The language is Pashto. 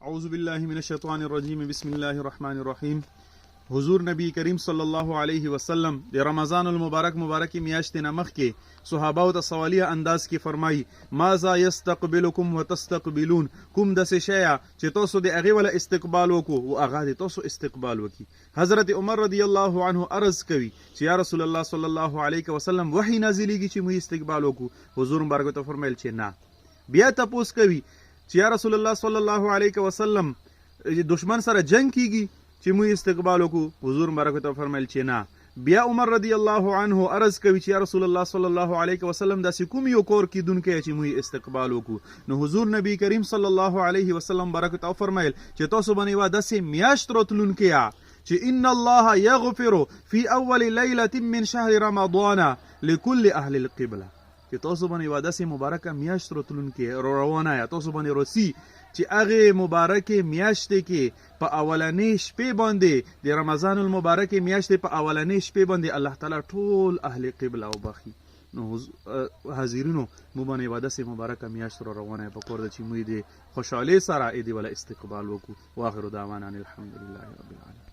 اعوذ بالله من الشیطان الرجیم بسم الله الرحمن الرحیم. حضور نبی کریم صلی الله علیه وسلم د رمضان المبارک میاشت نه مخکې صحابه او ته سوالیه انداز کې فرمایي ماذا یستقبلکم وتستقبلون، کوم داسې شی چې تاسو د هغې وله استقبال وکړو او هغه د تاسو استقبال وکړي. حضرت عمر رضی الله عنه عرض کوي چې یا رسول الله صلی الله علیه وسلم وحی نازلیږي چې موږ استقبال وکړو. حضور مبارک ته فرمایل چې نه. بیا تپوس کوي چې یا رسول الله صلی الله علیه وسلم دشمن سره جنگ کیږي چې موږ استقبال وکړو. حضور مبارک ته فرمایل چې نه. بیا عمر رضی الله عنه عرض کوي چې یا رسول الله صلی الله علیه وسلم داسې کوم یو کور کیدونکی چې موږ استقبال وکړو. نو حضور نبی کریم صلی الله علیه وسلم مبارک ته فرمایل چې تاسو باندې یوه داسې میاشت راتلونکې چې ان الله یغفر فی اول لیلة من شهر رمضان لكل اهل القبله، چې تاسو باندې یوه داسې مبارکه میاشت راتلونکې روانه یا تاسو باندې راسي چې هغې مبارکې میاشتې کې په اولنۍ شپې باندې د رمضان المبارکې میاشتې په اولنۍ شپې باندې الله تعالی ټول اهل قبله وبخي. نو حاضرینو موږ باندې یوه داسې مبارکه میاشت را روانه په کور ده چې موږ د خوشحالۍ سره یې د وله استقبال وکړو. واخر دعوانا ان الحمدلله رب العالمین.